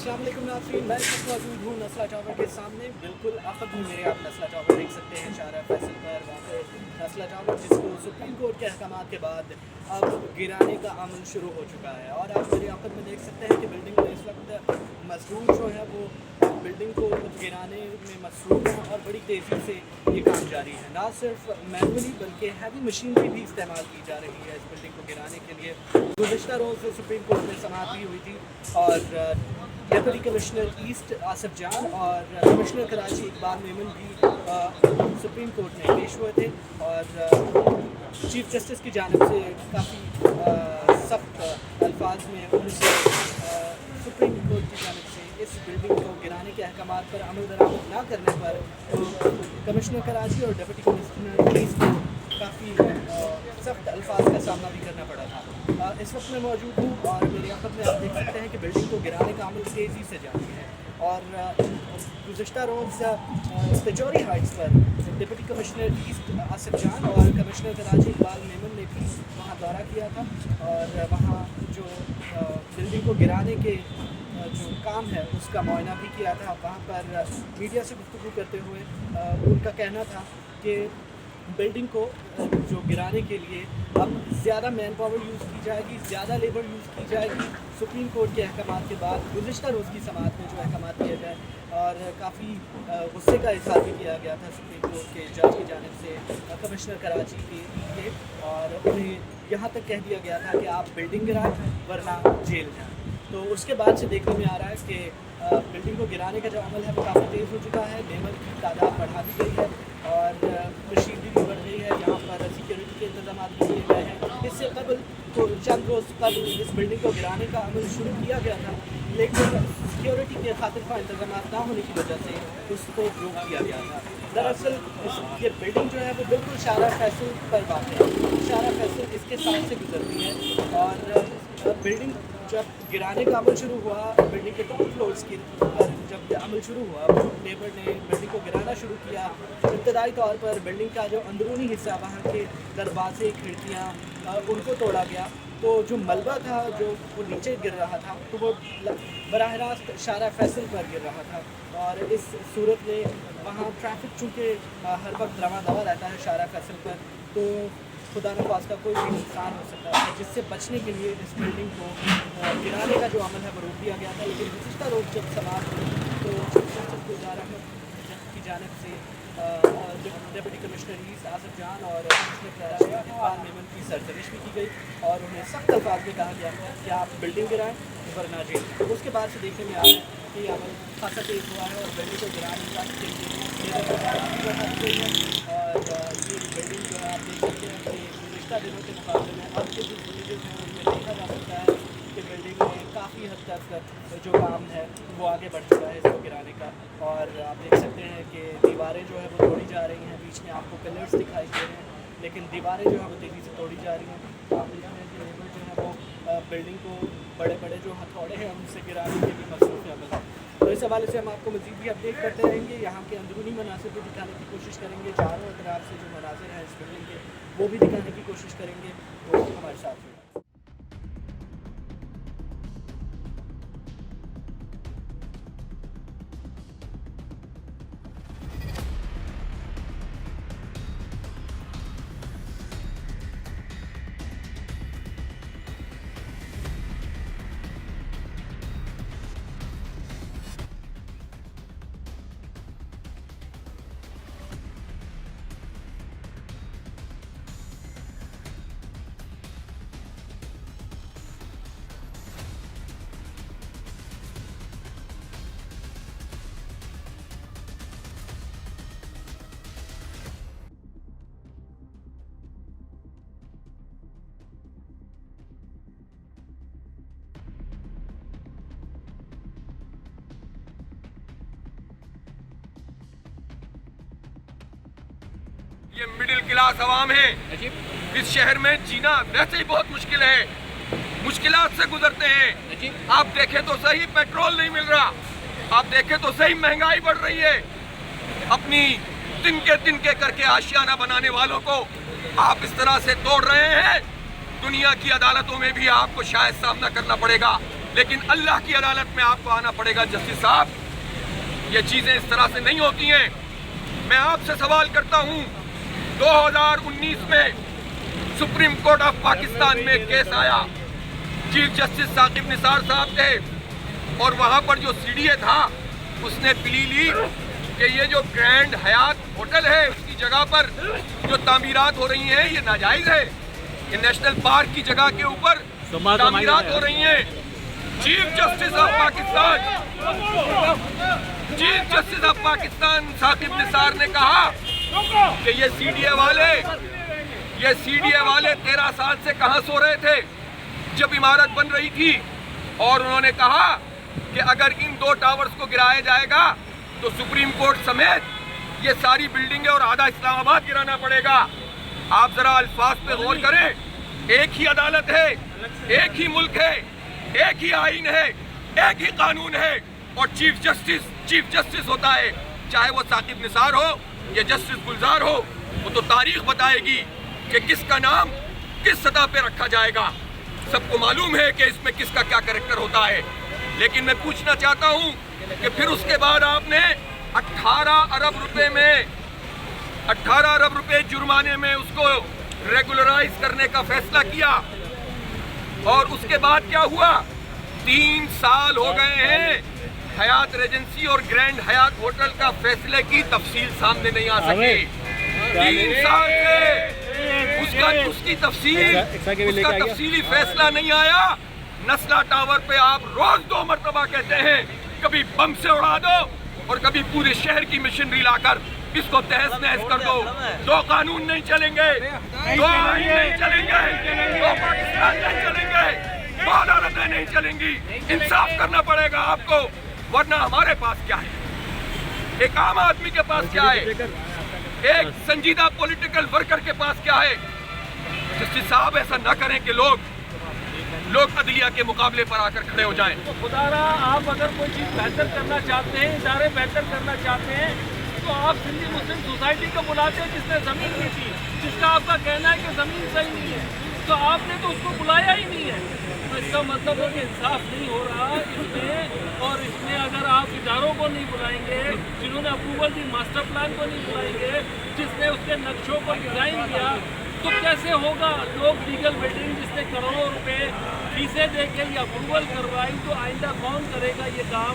अस्सलाम वालेकुम नाज़रीन, मैं इस वक्त मौजूद हूँ नस्ला टावर के सामने। बिल्कुल आफत में मेरे आप नस्ला टावर देख सकते हैं, शाहरा फैसल पर वाक़ नस्ला टावर, जिसको सुप्रीम कोर्ट के अहकामात के बाद अब गिराने का अमल शुरू हो चुका है। और आप मेरे आफत में देख सकते हैं कि बिल्डिंग में इस वक्त मज़दूर जो है वो बिल्डिंग को गिराने में मसरूफ़ हैं और बड़ी तेज़ी से ये काम जारी है। ना सिर्फ मैनुअली बल्कि हैवी मशीनरी भी इस्तेमाल की जा रही है इस बिल्डिंग को गिराने के लिए। गुज़िश्ता रोज़ सुप्रीम कोर्ट में समाअत भी हुई थी और डेप्यूटी कमिश्नर ईस्ट आसिफ जान और कमिश्नर कराची इकबाल मेमन भी सुप्रीम कोर्ट में पेश हुए थे और चीफ जस्टिस की जानिब से काफ़ी सख्त अल्फाज में उनसे सुप्रीम कोर्ट की जानिब से इस बिल्डिंग को गिराने के अहकामात पर अमल दरामद ना करने पर तो कमिश्नर कराची और डिप्टी कमिश्नर ईस्ट को काफ़ी सख्त अल्फाज का सामना भी करना पड़ा था। इस वक्त मैं मौजूद हूँ और मेरे आफत में आप देख सकते हैं कि बिल्डिंग को गिराने का अमल तेज़ी से जारी है। और गुज़िश्ता रोज़ तिजोरी हाइट्स पर डिप्टी कमिश्नर ईस्ट आसिफ जान और कमिश्नर कराची इकबाल मेमन ने भी वहाँ दौरा किया था और वहाँ जो बिल्डिंग को गिराने के जो काम है उसका मुआयना भी किया था। वहाँ पर मीडिया से गुफ्तगू करते हुए उनका कहना था कि बिल्डिंग को जो गिराने के लिए अब ज़्यादा मैन पावर यूज़ की जाएगी, ज़्यादा लेबर यूज़ की जाएगी। सुप्रीम कोर्ट के अहकामात के बाद गुज़िश्ता रोज़ की समाअत में जो अहकामात किए गए और काफ़ी गुस्से का इज़हार भी किया गया था सुप्रीम कोर्ट के जज की जानिब से कमिश्नर कराची के और उन्हें यहाँ तक कह दिया गया था कि आप बिल्डिंग गिराएं वरना जेल जाएँ। तो उसके बाद से देखने में आ रहा है कि बिल्डिंग को गिराने का जो अमल है वो काफ़ी तेज़ हो चुका है। लेबर की तादाद बढ़ा दी गई है और मशीनरी भी बढ़ गई है। यहाँ पर सिक्योरिटी के इंतजाम भी किए गए हैं। इससे कबल तो चंद रोज़ कबल इस बिल्डिंग को गिराने का अमल शुरू किया गया था, लेकिन सिक्योरिटी के खातिर का इंतजाम ना होने की वजह से उसको रोक दिया गया था। दरअसल ये बिल्डिंग जो है वो बिल्कुल शाहरा फैसल पर वाक़ है। शाहरा फैसल इसके साथ से गुजरती है और बिल्डिंग जब गिराने का अमल शुरू हुआ, बिल्डिंग के टॉप फ्लोर्स की पर जब अमल शुरू हुआ, लेबर ने बिल्डिंग को गिराना शुरू किया। इब्तदाई तौर पर बिल्डिंग का जो अंदरूनी हिस्सा, वहाँ के दरवाजे, खिड़कियाँ, उनको तोड़ा गया। तो जो मलबा था जो वो नीचे गिर रहा था तो वो बराह रास्त शाहरा फैसल पर गिर रहा था और इस सूरत में वहाँ ट्रैफिक चूँकि हर वक्त रवा दवा रहता है शाहरा फैसल पर, तो खुदा न खास्ता कोई भी नुकसान हो सकता है, जिससे बचने के लिए इस बिल्डिंग को गिराने का जो अमल है वो रोक दिया गया था। लेकिन गुज़िश्ता रोज़ जब समाअत हुई तो चीफ जस्टिस गुलजार अहमद की जानिब से डिप्टी कमिश्नर ईस्ट आसिफ जान और कमिश्नर कराची इकबाल मेमन की सरजरिश भी की गई और उन्हें सख्त अल्फाज में कहा गया कि आप बिल्डिंग गिराएं वरना जेल। तो उसके बाद से देखने में आ रहा है कि अमल खासा तेज़ हुआ है और बिल्डिंग को गिराने का गई है। और ये बिल्डिंग जो है आप देख सकते हैं कि गुज़िश्ता दिनों के मुकाबले में अब के जो विलेजेस हैं उनमें देखा जा सकता है कि बिल्डिंग में काफ़ी हद तक जो काम है वो आगे बढ़ चुका है इसको गिराने का। और आप देख सकते हैं कि दीवारें जो है वो तोड़ी जा रही हैं, बीच में आपको पिलर्स दिखाई दे रहे हैं, लेकिन दीवारें जो है वो तेज़ी से तोड़ी जा रही हैं। तो आप देख रहे हैं कि लेबर जो है वो बिल्डिंग को बड़े बड़े जो हथौड़े हैं उनसे गिराने के लिए मसरूफ़ अमल है। तो इस हवाले से हम आपको मज़ीद भी अपडेट करते रहेंगे, यहाँ के अंदरूनी मनासिर भी दिखाने की कोशिश करेंगे, चारों तरफ से जो मनासिर हैं इस बिल्डिंग के वो भी दिखाने की कोशिश करेंगे। तो हमारे साथ रहिए। ये मिडिल क्लास आवाम है। इस शहर में जीना वैसे ही बहुत मुश्किल है, मुश्किलात से गुजरते हैं। आप देखें तो सही पेट्रोल नहीं मिल रहा, आप देखें तो सही महंगाई बढ़ रही है। अपनी तिनके करके आशियाना बनाने वालों को आप इस तरह से तोड़ रहे हैं, दुनिया की अदालतों में भी आपको शायद सामना करना पड़ेगा। लेकिन अल्लाह की अदालत में आपको आना पड़ेगा जस्टिस साहब। ये चीजें इस तरह से नहीं होती हैं। मैं आपसे सवाल करता हूं, 2019 में सुप्रीम कोर्ट ऑफ पाकिस्तान में केस आया, चीफ जस्टिस साकिब निसार साहब थे, और वहां पर जो सीडीए था उसने प्ली ली कि ये जो ग्रैंड हयात होटल है उसकी जगह पर जो तामीरात हो रही हैं ये नाजायज है। ये नेशनल पार्क की जगह के ऊपर तामीरात हो रही हैं। Chief justice of Pakistan Saqib Nisar ने कहा कि ये सीडीए वाले 13 साल से कहां सो रहे थे जब इमारत बन रही थी, और उन्होंने कहा कि अगर इन 2 टावर्स को गिराया जाएगा तो सुप्रीम कोर्ट समेत ये सारी बिल्डिंगें और आधा इस्लामाबाद गिराना पड़ेगा। आप जरा अल्फाज पे गौर करें। एक ही अदालत है, एक ही मुल्क है, एक ही आईन है, एक ही कानून है, और चीफ जस्टिस होता है, चाहे वो साकिब निसार हो या जस्टिस गुलजार हो। वो तो तारीख बताएगी कि किसका नाम किस सतह पे रखा जाएगा। सबको मालूम है कि इसमें किसका क्या कैरेक्टर होता है। लेकिन मैं पूछना चाहता हूं कि फिर उसके बाद आपने 18 अरब रुपए जुर्माने में उसको रेगुलराइज करने का फैसला किया, और उसके बाद क्या हुआ? 3 साल हो गए हैं, हयात रेजेंसी और ग्रैंड हयात होटल का फैसले की तफसील सामने नहीं आ सकी। 3 साल से उसकी तफसीली फैसला नहीं आया। नस्ला टावर पे आप रोज 2 मरतबा कहते हैं, कभी बम से उड़ा दो और कभी पूरे शहर की मशीनरी लाकर इसको तहस नहस कर दो। 2 कानून नहीं चलेंगे, 2 आईन नहीं चलेंगे, 2 पाकिस्तान नहीं चलेंगे, 2 अदालतें नहीं चलेंगी। इंसाफ करना पड़ेगा आपको, वरना हमारे पास क्या है, एक आम आदमी के पास क्या है, एक संजीदा पॉलिटिकल वर्कर के पास क्या है। जस्टिस साहब ऐसा न करें कि लोग अदलिया के मुकाबले पर आकर खड़े हो जाएं। तो खुदारा आप अगर कोई चीज़ बेहतर करना चाहते हैं, इदारे बेहतर करना चाहते हैं, तो आप सिंधी मुस्लिम सोसाइटी को बुलाते हैं जिसने ज़मीन दी थी, जिसका आपका कहना है कि ज़मीन सही नहीं है, तो आपने तो उसको बुलाया ही नहीं है। तो इसका मतलब है कि इंसाफ नहीं हो रहा इसमें। और इसमें अगर आप इदारों को नहीं बुलाएंगे, जिन्होंने अप्रूवल दी, मास्टर प्लान को नहीं बुलाएंगे, जिसने उसके नक्शों को डिज़ाइन किया, तो कैसे होगा? लोग लीगल बिल्डिंग जिसने करोड़ों रुपए फीसें देकर ये अप्रूवल करवाई, तो आइंदा कौन करेगा ये काम?